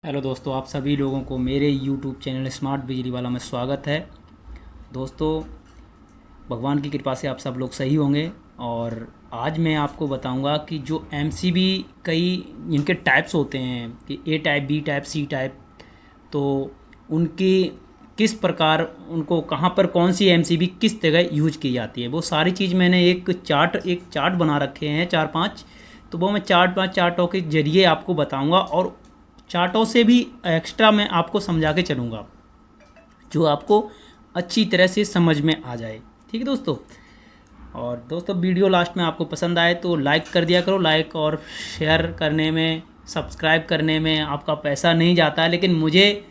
Hello दोस्तों, आप सभी लोगों को मेरे यूट्यूब चैनल स्मार्ट बिजली वाला में स्वागत है। दोस्तों, भगवान की कृपा से आप सब लोग सही होंगे। और आज मैं आपको बताऊंगा कि जो एमसीबी कई इनके टाइप्स होते हैं कि A type, B type, C type, तो उनकी किस प्रकार, उनको कहाँ पर कौन सी एमसीबी किस जगह यूज की जाती है, वो सारी चीज़ मैंने एक चार्ट बना रखे हैं 4-5। तो वो मैं चार्टों के ज़रिए आपको बताऊंगा और चार्टों से भी एक्स्ट्रा मैं आपको समझा के चलूँगा जो आपको अच्छी तरह से समझ में आ जाए। ठीक है दोस्तों। और दोस्तों, वीडियो लास्ट में आपको पसंद आए तो लाइक कर दिया करो। लाइक और शेयर करने में, सब्सक्राइब करने में आपका पैसा नहीं जाता है, लेकिन मुझे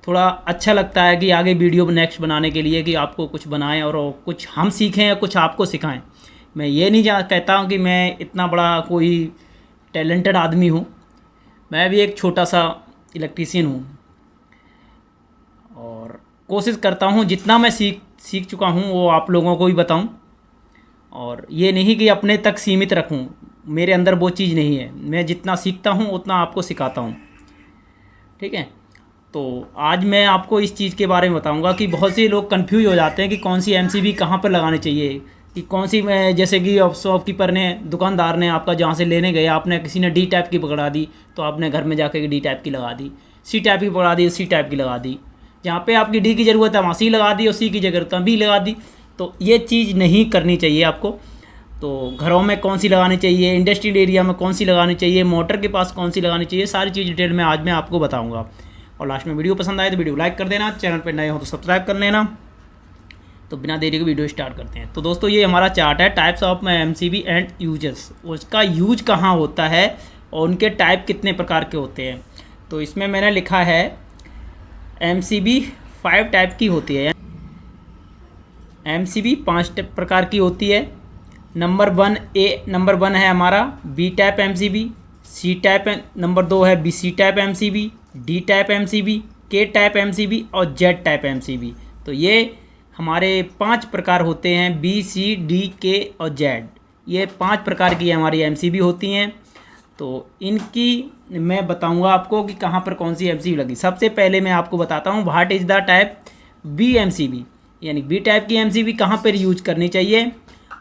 थोड़ा अच्छा लगता है कि आगे वीडियो नेक्स्ट बनाने के लिए कि आपको कुछ बनाएं और कुछ हम सीखें या कुछ आपको सिखाएं। मैं ये नहीं कहता हूँ कि मैं इतना बड़ा कोई टैलेंटेड आदमी हूँ। मैं भी एक छोटा सा इलेक्ट्रीशियन हूँ और कोशिश करता हूँ जितना मैं सीख चुका हूँ वो आप लोगों को भी बताऊँ। और ये नहीं कि अपने तक सीमित रखूँ, मेरे अंदर वो चीज़ नहीं है। मैं जितना सीखता हूँ उतना आपको सिखाता हूँ। ठीक है। तो आज मैं आपको इस चीज़ के बारे में बताऊंगा कि बहुत से लोग कंफ्यूज हो जाते हैं कि कौन सी एमसीबी कहाँ पर लगानी चाहिए, कि कौन सी जैसे कि शॉपकीपर ने, दुकानदार ने आपका जहाँ से लेने गए, आपने किसी ने डी टाइप की पकड़ा दी तो आपने घर में जाकर डी टाइप की लगा दी, सी टाइप की पकड़ा दी, सी टाइप की लगा दी, जहाँ पे आपकी डी की ज़रूरत है वहाँ सी लगा दी और सी की जरूरत है बी लगा दी। तो ये चीज़ नहीं करनी चाहिए आपको। तो घरों में कौन सी लगानी चाहिए, इंडस्ट्रियल एरिया में कौन सी लगानी चाहिए, मोटर के पास कौन सी लगानी चाहिए, सारी चीज़ डिटेल में आज मैं आपको बताऊँगा। और लास्ट में वीडियो पसंद आए तो वीडियो लाइक कर देना, चैनल पर नए हो तो सब्सक्राइब कर लेना। तो बिना देरी के वीडियो स्टार्ट करते हैं। तो दोस्तों, ये हमारा चार्ट है types of MCB and uses. उसका यूज कहाँ होता है और उनके टाइप कितने प्रकार के होते हैं। तो इसमें मैंने लिखा है एमसीबी 5 टाइप की होती है। एमसीबी 5 प्रकार की होती है। नंबर 1 है हमारा B type MCB, C type, number 2 है C type MCB, D type MCB, K type MCB और जेड टाइप एमसीबी। तो ये हमारे 5 प्रकार होते हैं, बी, सी, डी, के और जेड। ये 5 प्रकार की हमारी एमसीबी होती हैं। तो इनकी मैं बताऊंगा आपको कि कहाँ पर कौन सी एमसीबी लगी। सबसे पहले मैं आपको बताता हूँ what is the type B MCB, यानी बी टाइप की एमसीबी कहाँ पर यूज करनी चाहिए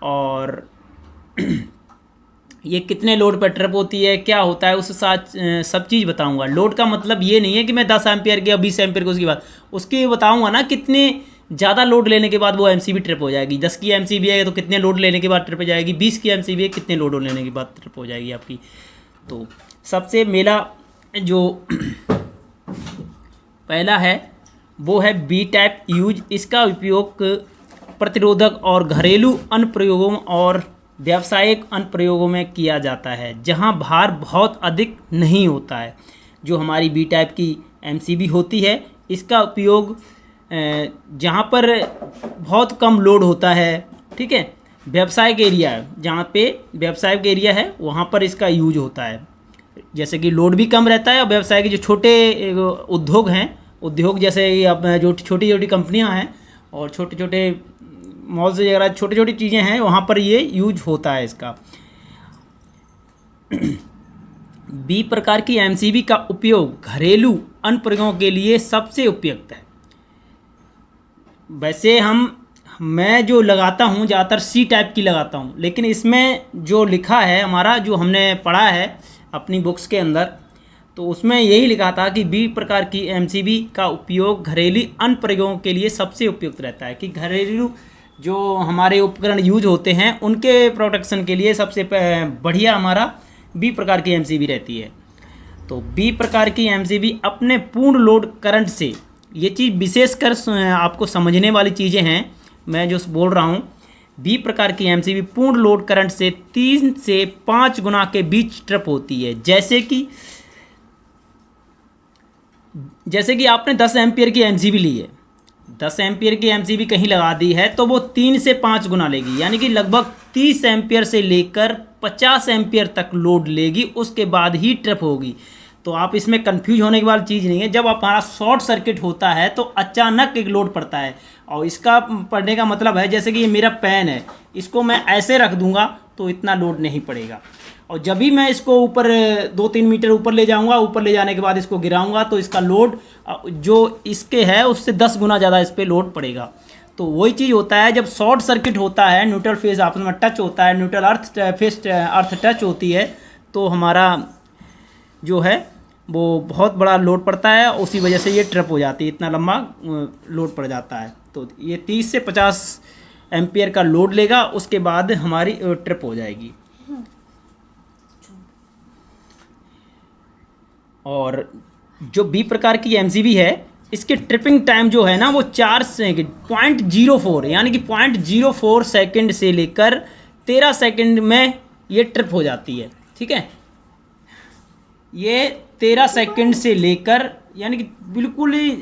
और ये कितने लोड पर ट्रिप होती है, क्या होता है, उस साथ सब चीज़ बताऊंगा। लोड का मतलब ये नहीं है कि मैं 10 एम्पियर की या 20 एम्पियर की उसकी बात, उसकी बताऊंगा ना कितने ज़्यादा लोड लेने के बाद वो एमसीबी ट्रिप हो जाएगी। 10 की एमसीबी है तो कितने लोड लेने के बाद ट्रिप हो जाएगी, 20 की एमसीबी है कितने लोड लेने के बाद ट्रिप हो जाएगी आपकी। तो सबसे मेरा जो पहला है वो है बी टाइप यूज। इसका उपयोग प्रतिरोधक और घरेलू अनुप्रयोगों और व्यावसायिक अनुप्रयोगों में किया जाता है जहां भार बहुत अधिक नहीं होता है। जो हमारी बी टाइप की एमसीबी होती है, इसका उपयोग जहाँ पर बहुत कम लोड होता है, ठीक है, व्यावसायिक एरिया है, जहाँ पे व्यावसायिक एरिया है वहाँ पर इसका यूज होता है। जैसे कि लोड भी कम रहता है और व्यवसाय के जो छोटे उद्योग हैं, उद्योग जैसे अब जो छोटी छोटी कंपनियाँ हैं और छोटे छोटे मॉल्स वगैरह, छोटी छोटी चीज़ें हैं, वहाँ पर ये यूज होता है इसका। बी प्रकार की एमसीबी का उपयोग घरेलू अनुप्रयोगों के लिए सबसे उपयुक्त है। वैसे मैं जो लगाता हूँ ज़्यादातर सी टाइप की लगाता हूँ, लेकिन इसमें जो लिखा है हमारा, जो हमने पढ़ा है अपनी बुक्स के अंदर, तो उसमें यही लिखा था कि बी प्रकार की एमसीबी का उपयोग घरेलू अनुप्रयोगों के लिए सबसे उपयुक्त रहता है। कि घरेलू जो हमारे उपकरण यूज होते हैं उनके प्रोटेक्शन के लिए सबसे बढ़िया हमारा बी प्रकार की एमसीबी रहती है। तो बी प्रकार की एमसीबी अपने पूर्ण लोड करंट से, ये चीज़ विशेषकर आपको समझने वाली चीज़ें हैं मैं जो बोल रहा हूँ। बी प्रकार की एमसीबी पूर्ण लोड करंट से 3 से 5 गुना के बीच ट्रिप होती है। जैसे कि आपने 10 एम्पियर की एमसीबी ली है, 10 एम्पियर की एमसीबी कहीं लगा दी है तो वो 3 से 5 गुना लेगी, यानी कि लगभग 30 एम्पियर से लेकर 50 एम्पियर तक लोड लेगी, उसके बाद ही ट्रिप होगी। तो आप इसमें कंफ्यूज होने की वाली चीज़ नहीं है। जब हमारा शॉर्ट सर्किट होता है तो अचानक एक लोड पड़ता है, और इसका पड़ने का मतलब है जैसे कि ये मेरा पेन है, इसको मैं ऐसे रख दूंगा तो इतना लोड नहीं पड़ेगा, और जब भी मैं इसको ऊपर 2-3 मीटर ऊपर ले जाऊंगा, ऊपर ले जाने के बाद इसको गिराऊंगा तो इसका लोड जो इसके है उससे 10 गुना ज़्यादा इस पर लोड पड़ेगा। तो वही चीज़ होता है जब शॉर्ट सर्किट होता है, न्यूट्रल फेज आपस में टच होता है, न्यूट्रल अर्थ टच होती है, तो हमारा जो है वो बहुत बड़ा लोड पड़ता है, उसी वजह से ये ट्रिप हो जाती है, इतना लंबा लोड पड़ जाता है। तो ये 30 से 50 एम्पियर का लोड लेगा, उसके बाद हमारी ट्रिप हो जाएगी। और जो बी प्रकार की एमसीबी है, इसके ट्रिपिंग टाइम जो है ना वो 4.04 यानी कि 0.04 सेकंड से लेकर 13 सेकंड में ये ट्रिप हो जाती है। ठीक है, ये 13 सेकंड से लेकर यानी कि बिल्कुल ही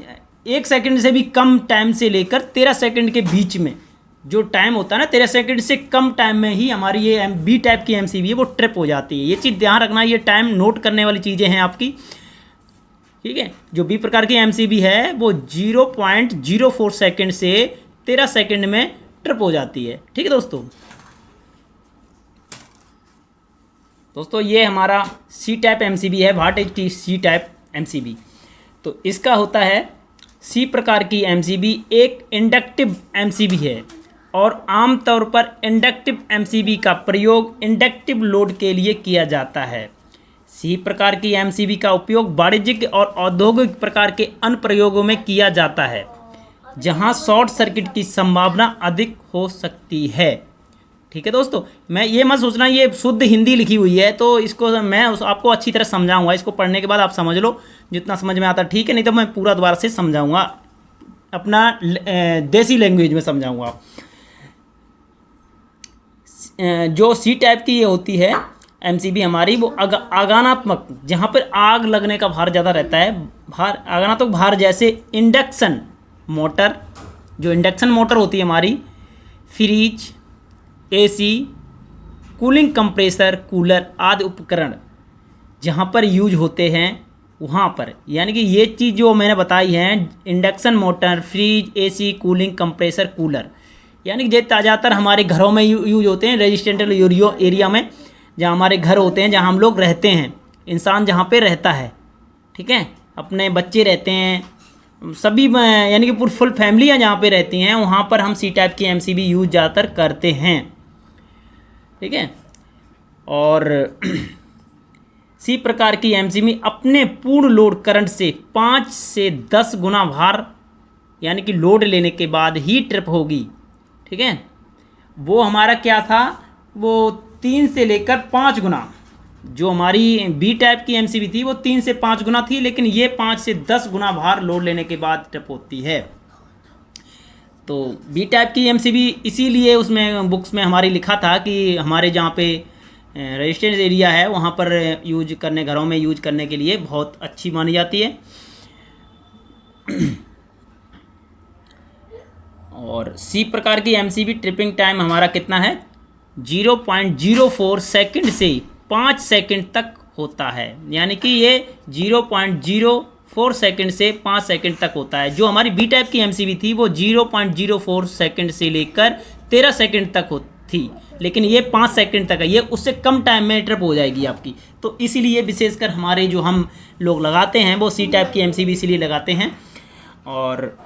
1 सेकंड से भी कम टाइम से लेकर 13 सेकंड के बीच में जो टाइम होता है ना, 13 सेकंड से कम टाइम में ही हमारी ये बी टाइप की एमसीबी है वो ट्रिप हो जाती है। ये चीज़ ध्यान रखना, ये टाइम नोट करने वाली चीज़ें हैं आपकी। ठीक है, जो बी प्रकार की एमसीबी है वो 0.04 सेकंड से 13 सेकंड में ट्रिप हो जाती है। ठीक है दोस्तों ये हमारा सी टाइप एमसीबी है, what is C type MCB. तो इसका होता है सी प्रकार की एमसीबी एक इंडक्टिव एमसीबी है और आमतौर पर इंडक्टिव एमसीबी का प्रयोग इंडक्टिव लोड के लिए किया जाता है। सी प्रकार की एमसीबी का उपयोग वाणिज्यिक और औद्योगिक प्रकार के अनुप्रयोगों में किया जाता है जहां शॉर्ट सर्किट की संभावना अधिक हो सकती है। ठीक है दोस्तों, मैं ये मत सोचना ये शुद्ध हिंदी लिखी हुई है, तो इसको मैं आपको अच्छी तरह समझाऊंगा। इसको पढ़ने के बाद आप समझ लो, जितना समझ में आता ठीक है, नहीं तो मैं पूरा दोबारा से समझाऊंगा, अपना देसी लैंग्वेज में समझाऊंगा। जो सी टाइप की ये होती है एमसीबी हमारी, वो आगानात्मक, जहाँ पर आग लगने का भार ज़्यादा रहता है, भार आगानात्मक भार, जैसे इंडक्शन मोटर, जो इंडक्शन मोटर होती है हमारी, fridge, AC, cooling compressor, cooler आदि उपकरण जहाँ पर यूज होते हैं वहाँ पर, यानी कि ये चीज़ जो मैंने बताई है, induction motor, fridge, AC, cooling compressor, cooler, यानी कि ज़्यादातर हमारे घरों में यूज होते हैं, रेजिडेंशियल एरिया में, जहाँ हमारे घर होते हैं, जहाँ हम लोग रहते हैं, इंसान जहाँ पे रहता है। ठीक है, अपने बच्चे रहते हैं, सभी यानी कि पूरी फुल फैमिलियाँ जहाँ पे रहती हैं, वहाँ पर हम सी टाइप की एमसीबी यूज ज़्यादातर करते हैं। ठीक है, और सी प्रकार की एमसीबी अपने पूर्ण लोड करंट से 5 से 10 गुना भार यानी कि लोड लेने के बाद ही ट्रिप होगी। ठीक है, वो हमारा क्या था, वो 3 से लेकर 5 गुना, जो हमारी बी टाइप की एमसीबी थी वो 3 से 5 गुना थी, लेकिन ये 5 से 10 गुना भार लोड लेने के बाद ट्रिप होती है। तो बी टाइप की एमसीबी इसीलिए उसमें बुक्स में हमारी लिखा था कि हमारे जहाँ पे रेजिस्टेंस एरिया है वहाँ पर यूज करने, घरों में यूज करने के लिए बहुत अच्छी मानी जाती है। और सी प्रकार की एमसीबी ट्रिपिंग टाइम हमारा कितना है, 0.04 सेकंड से 5 सेकंड तक होता है, यानी कि ये 0.04 सेकंड से 5 सेकंड तक होता है। जो हमारी बी टाइप की एमसीबी थी वो 0.04 सेकंड से लेकर 13 सेकंड तक थी, लेकिन ये 5 सेकंड तक है, ये उससे कम टाइम में ट्रिप हो जाएगी आपकी। तो इसीलिए विशेषकर हमारे जो हम लोग लगाते हैं वो सी टाइप की एमसीबी इसीलिए लगाते हैं। और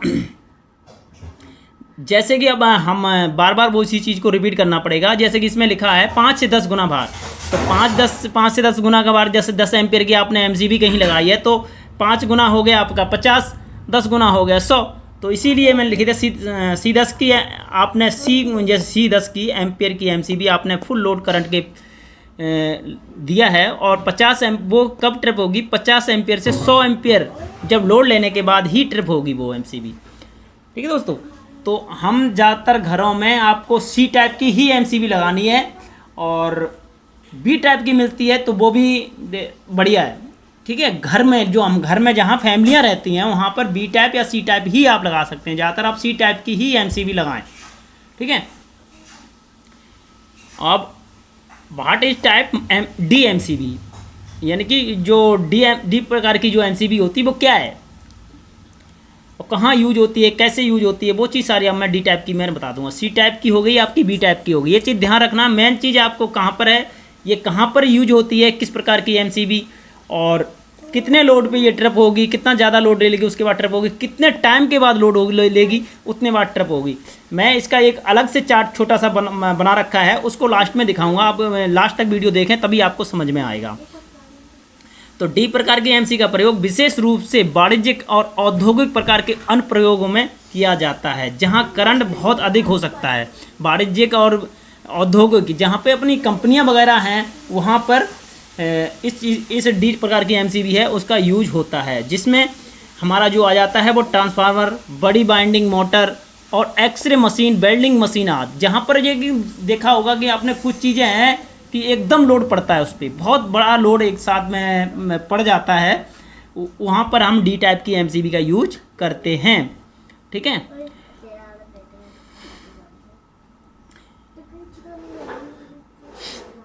जैसे कि अब हम बार बार वो इसी चीज़ को रिपीट करना पड़ेगा, जैसे कि इसमें लिखा है 5 से 10 गुना भार, तो 5 से 10 गुना का भार, जैसे 10 एम्पियर की आपने एमसीबी कहीं लगाई है तो 5 गुना हो गया आपका 50, 10 गुना हो गया 100। तो इसीलिए मैंने लिखी थी सी 10 की आपने जैसे सी 10 की एम्पियर की एमसीबी आपने फुल लोड करंट के दिया है, और 50 वो कब ट्रिप होगी, 50 एम्पियर से 100 एम्पियर जब लोड लेने के बाद ही ट्रिप होगी वो एमसीबी। ठीक है दोस्तों, तो हम ज़्यादातर घरों में आपको सी टाइप की ही एमसीबी लगानी है, और बी टाइप की मिलती है तो वो भी बढ़िया है। ठीक है, घर में जो हम घर में जहाँ फैमिलियाँ रहती हैं वहाँ पर बी टाइप या सी टाइप ही आप लगा सकते हैं, ज़्यादातर आप सी टाइप की ही एमसीबी लगाएं। ठीक है, अब what is type D MCB, यानी कि जो डी प्रकार की जो एमसीबी होती है वो क्या है और कहाँ यूज होती है, कैसे यूज होती है, वो चीज़ सारी अब मैं डी टाइप की मैंने बता दूंगा। सी टाइप की हो गई आपकी, बी टाइप की हो गई, ये चीज़ ध्यान रखना। मेन चीज़ आपको कहाँ पर है ये कहाँ पर यूज होती है, किस प्रकार की एमसीबी, और कितने लोड पे ये ट्रिप होगी, कितना ज़्यादा लोड ले लेगी उसके बाद ट्रिप होगी, कितने टाइम के बाद लोड होगी लेगी उतने बाद ट्रिप होगी। मैं इसका एक अलग से चार्ट छोटा सा बना रखा है, उसको लास्ट में दिखाऊंगा। आप लास्ट तक वीडियो देखें तभी आपको समझ में आएगा। तो डी प्रकार की एमसी का प्रयोग विशेष रूप से वाणिज्यिक और औद्योगिक प्रकार के अनुप्रयोगों में किया जाता है, जहां करंट बहुत अधिक हो सकता है। वाणिज्यिक और औद्योगिक, जहां पे अपनी कंपनियां वगैरह हैं, वहां पर इस डी प्रकार की एमसीबी है उसका यूज होता है, जिसमें हमारा जो आ जाता है वो ट्रांसफार्मर, बड़ी बाइंडिंग मोटर और एक्सरे मशीन, वेल्डिंग मशीन आदि। जहाँ पर ये देखा होगा कि आपने कुछ चीज़ें हैं कि एकदम लोड पड़ता है, उस पर बहुत बड़ा लोड एक साथ में पड़ जाता है, वहाँ पर हम डी टाइप की एमसीबी का यूज करते हैं। ठीक है,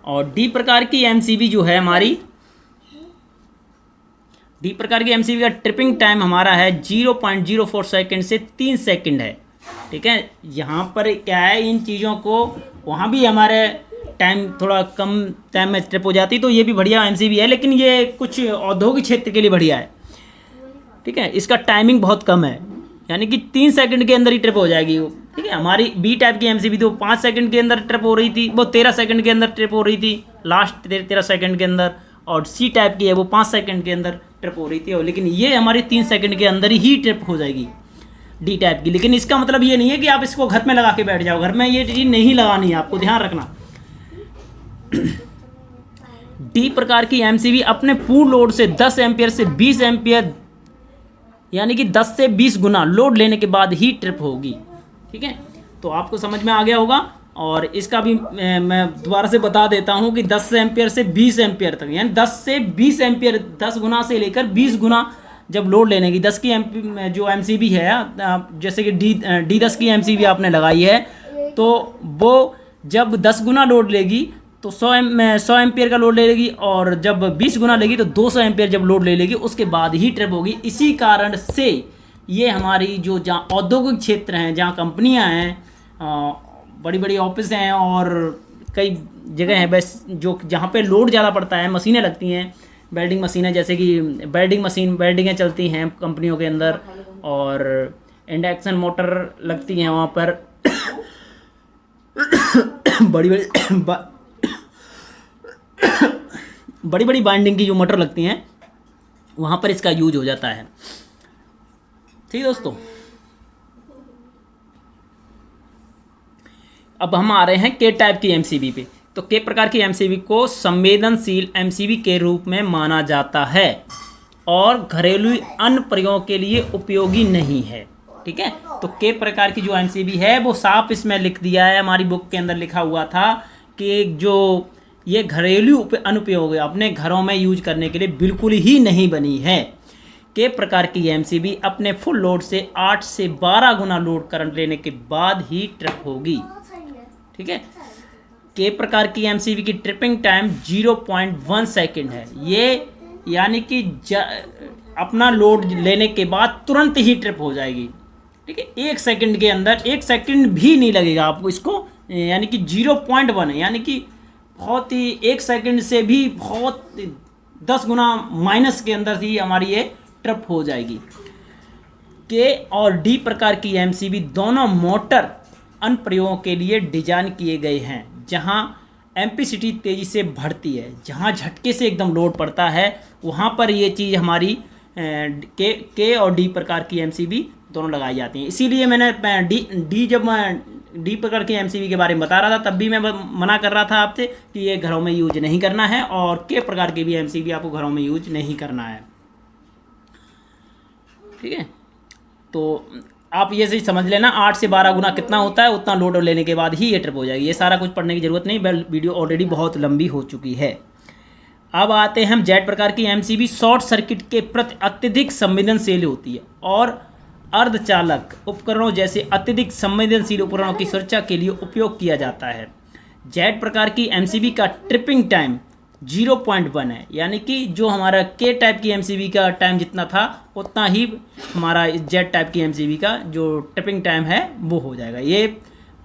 और डी प्रकार की एमसीबी जो है हमारी, डी प्रकार की एमसीबी का ट्रिपिंग टाइम हमारा है 0.04 सेकंड से 3 सेकंड है। ठीक है, यहाँ पर क्या है, इन चीज़ों को वहाँ भी हमारे टाइम थोड़ा कम टाइम में ट्रिप हो जाती, तो ये भी बढ़िया एमसीबी है, लेकिन ये कुछ औद्योगिक क्षेत्र के लिए बढ़िया है। ठीक है, इसका टाइमिंग बहुत कम है, यानी कि 3 सेकंड के अंदर ही ट्रिप हो जाएगी वो। ठीक है, हमारी बी टाइप की एमसीबी तो 5 सेकंड के अंदर ट्रिप हो रही थी, वो 13 सेकंड के अंदर ट्रिप हो रही थी, लास्ट 13 सेकंड के अंदर। और सी टाइप की है वो 5 सेकंड के अंदर ट्रिप हो रही थी, लेकिन ये हमारी 3 सेकंड के अंदर ही ट्रिप हो जाएगी डी टाइप की। लेकिन इसका मतलब ये नहीं है कि आप इसको घर में लगा के बैठ जाओ, घर में ये चीज़ नहीं लगानी है, आपको ध्यान रखना। डी प्रकार की एमसीबी अपने पूर्ण लोड से 10 एम्पियर से 20 एम्पियर, यानी कि 10 से 20 गुना लोड लेने के बाद ही ट्रिप होगी। ठीक है, तो आपको समझ में आ गया होगा। और इसका भी मैं दोबारा से बता देता हूं कि 10 एम्पियर से 20 एम्पियर तक, यानी 10 से 20 एम्पियर, 10 गुना से लेकर 20 गुना जब लोड लेने की 10 की जो एमसीबी है, जैसे कि डी 10 की एमसीबी आपने लगाई है, तो वो जब 10 गुना लोड लेगी तो 100 एम्पियर का लोड ले लेगी, और जब 20 गुना लेगी तो 200 एम्पियर जब लोड ले लेगी, उसके बाद ही ट्रिप होगी। इसी कारण से ये हमारी जो जहाँ औद्योगिक क्षेत्र हैं, जहाँ कंपनियाँ हैं, बड़ी बड़ी ऑफिस हैं और कई जगह हैं बस जो जहाँ पे लोड ज़्यादा पड़ता है, मशीनें लगती हैं, वेल्डिंग मशीनें, जैसे कि वेल्डिंगें चलती हैं कंपनियों के अंदर, और इंडक्शन मोटर लगती हैं वहाँ पर बड़ी बड़ी बाइंडिंग की जो मोटर लगती हैं, वहाँ पर इसका यूज हो जाता है। ठीक है दोस्तों, अब हम आ रहे हैं के टाइप की एमसीबी पे। तो के प्रकार की एमसीबी को संवेदनशील एमसीबी के रूप में माना जाता है और घरेलू अन्य प्रयोगों के लिए उपयोगी नहीं है। ठीक है, तो के प्रकार की जो एमसीबी है वो साफ इसमें लिख दिया है, हमारी बुक के अंदर लिखा हुआ था कि जो ये घरेलू अनुप्रयोग है, अपने घरों में यूज करने के लिए बिल्कुल ही नहीं बनी है। के प्रकार की एमसीबी अपने फुल लोड से 8 से 12 गुना लोड करंट लेने के बाद ही ट्रिप होगी। ठीक है, के प्रकार की एमसीबी की ट्रिपिंग टाइम 0.1 सेकंड है। ये यानी कि अपना लोड लेने के बाद तुरंत ही ट्रिप हो जाएगी। ठीक है, 1 सेकंड के अंदर, 1 सेकंड भी नहीं लगेगा आपको इसको, यानी कि 0.1 है, यानी कि बहुत ही 1 सेकंड से भी बहुत 10 गुना माइनस के अंदर ही हमारी ये ट्रिप हो जाएगी। के और डी प्रकार की एमसीबी दोनों मोटर अनुप्रयोगों के लिए डिजाइन किए गए हैं, जहां एम्पिसिटी तेजी से बढ़ती है, जहां झटके से एकदम लोड पड़ता है, वहां पर ये चीज़ हमारी के और डी प्रकार की एमसीबी दोनों लगाई जाती हैं। इसीलिए मैंने जब मैं डी प्रकार की एमसीबी के बारे में बता रहा था तब भी मैं मना कर रहा था आपसे कि ये घरों में यूज नहीं करना है, और के प्रकार की भी एमसीबी आपको घरों में यूज नहीं करना है। ठीक है, तो आप ये सही समझ लेना, 8 से 12 गुना कितना होता है, उतना लोड लेने के बाद ही ये ट्रिप हो जाएगी। ये सारा कुछ पढ़ने की ज़रूरत नहीं, वीडियो ऑलरेडी बहुत लंबी हो चुकी है। अब आते हैं हम जेड प्रकार की एमसीबी शॉर्ट सर्किट के प्रति अत्यधिक संवेदनशील होती है और अर्धचालक उपकरणों जैसे अत्यधिक संवेदनशील उपकरणों की सुरक्षा के लिए उपयोग किया जाता है। जेड प्रकार की एमसीबी का ट्रिपिंग टाइम 0.1 है, यानी कि जो हमारा के टाइप की एमसीबी का टाइम जितना था उतना ही हमारा जेड टाइप की एमसीबी का जो ट्रिपिंग टाइम है वो हो जाएगा। ये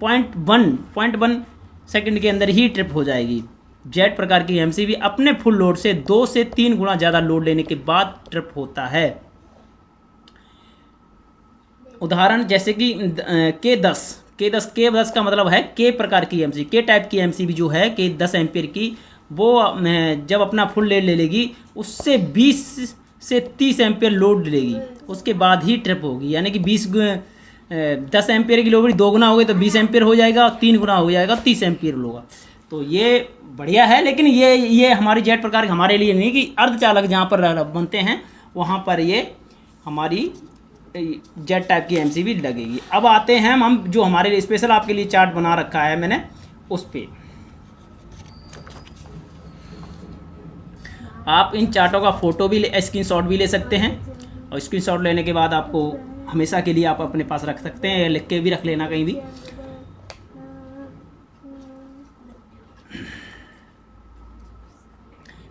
0.1 सेकंड के अंदर ही ट्रिप हो जाएगी जेड प्रकार की एमसीबी अपने फुल लोड से 2 से 3 गुना ज़्यादा लोड लेने के बाद ट्रिप होता है। उदाहरण जैसे कि के10 का मतलब है के प्रकार की एमसीबी, के टाइप की एमसीबी जो है के 10 एम्पियर की, वो जब अपना फुल लोड ले लेगी उससे 20 से 30 एम्पियर लोड लेगी, उसके बाद ही ट्रिप होगी। यानी कि 10 एम्पियर की लोड 2 गुना हो गई तो 20 एम्पियर हो जाएगा, 3 गुना हो जाएगा 30 एम्पियर होगा। तो ये बढ़िया है, लेकिन ये हमारी जेट प्रकार हमारे लिए नहीं, कि अर्धचालक जहाँ पर बनते हैं वहाँ पर ये हमारी जेट टाइप की एमसीबी लगेगी। अब आते हैं हम जो हमारे लिए स्पेशल आपके लिए चार्ट बना रखा है मैंने उस पर। आप इन चार्टों का फ़ोटो भी स्क्रीनशॉट भी ले सकते हैं, और स्क्रीनशॉट लेने के बाद आपको हमेशा के लिए आप अपने पास रख सकते हैं, लिख के भी रख लेना कहीं भी।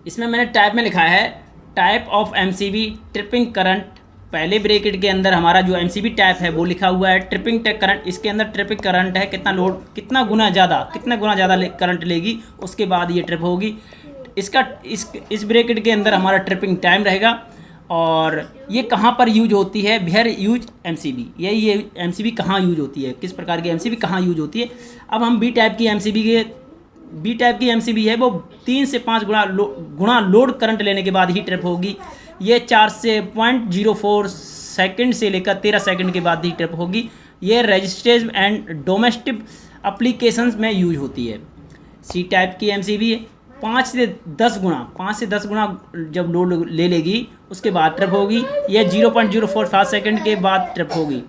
इसमें मैंने टाइप में लिखा है type of MCB tripping current. पहले ब्रैकेट के अंदर हमारा जो एमसीबी टाइप है वो लिखा हुआ है ट्रिपिंग करंट। इसके अंदर ट्रिपिंग करंट है, कितना गुना ज़्यादा करंट लेगी, उसके बाद ये ट्रिप होगी। इस ब्रैकेट के अंदर हमारा ट्रिपिंग टाइम रहेगा। और ये कहाँ पर यूज होती है, वेयर यूज एमसीबी, ये एमसीबी कहाँ यूज होती है, किस प्रकार की एमसीबी कहाँ यूज होती है। अब हम बी टाइप की एमसीबी है वो 3 से 5 गुना लोड करंट लेने के बाद ही ट्रिप होगी। ये 4 से 0.04 सेकंड से लेकर 13 सेकंड के बाद ही ट्रिप होगी। ये रजिस्ट्रेज एंड डोमेस्टिक एप्लीकेशंस में यूज होती है। सी टाइप की एमसीबी 5 से 10 गुना जब लोड ले लेगी उसके बाद ट्रिप होगी। ये 0.045 सेकंड के बाद ट्रिप होगी।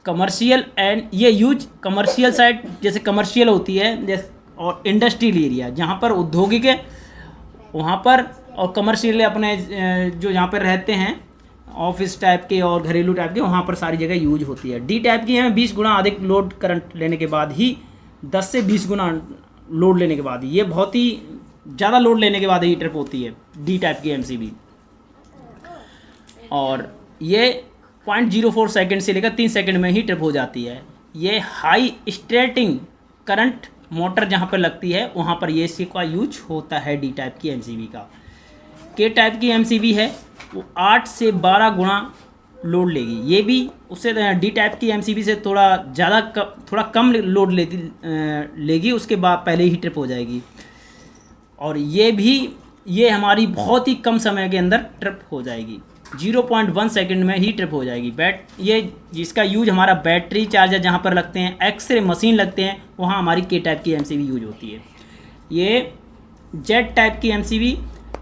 कमर्शियल एंड ये यूज कमर्शियल साइट, जैसे कमर्शियल होती है जैसे, और इंडस्ट्रियल एरिया जहाँ पर औद्योगिक है वहाँ पर, और कमर्शियल अपने जो यहाँ पर रहते हैं ऑफिस टाइप के और घरेलू टाइप के, वहाँ पर सारी जगह यूज होती है। डी टाइप की है 20 गुना अधिक लोड करंट लेने के बाद ही, 10 से 20 गुना लोड लेने के बाद ही, ये बहुत ही ज़्यादा लोड लेने के बाद ही ट्रिप होती है डी टाइप की एमसीबी। और ये 0.04 सेकंड से लेकर 3 सेकंड में ही ट्रिप हो जाती है। ये हाई स्टेटिंग करंट मोटर जहाँ पर लगती है वहाँ पर ये इसी का यूज होता है डी टाइप की एमसीबी का। के टाइप की एमसीबी है वो 8 से 12 गुना लोड लेगी। ये भी उससे डी टाइप की एमसीबी से थोड़ा कम लोड लेगी, उसके बाद पहले ही ट्रिप हो जाएगी। और ये हमारी बहुत ही कम समय के अंदर ट्रिप हो जाएगी, 0.1 सेकंड में ही ट्रिप हो जाएगी। ये जिसका यूज हमारा बैटरी चार्जर जहाँ पर लगते हैं, एक्सरे मशीन लगते हैं, वहाँ हमारी के टाइप की एमसीबी यूज होती है। ये जेड टाइप की एमसीबी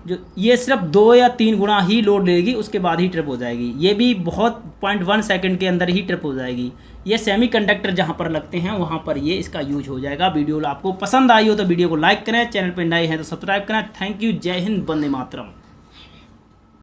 जो ये सिर्फ 2 या 3 गुना ही लोड लेगी, उसके बाद ही ट्रिप हो जाएगी। ये भी बहुत 0.1 सेकंड के अंदर ही ट्रिप हो जाएगी। ये सेमीकंडक्टर जहाँ पर लगते हैं वहाँ पर ये इसका यूज हो जाएगा। वीडियो आपको पसंद आई हो तो वीडियो को लाइक करें, चैनल पर नए हैं तो सब्सक्राइब करें। थैंक यू, जय हिंद, वंदे मातरम।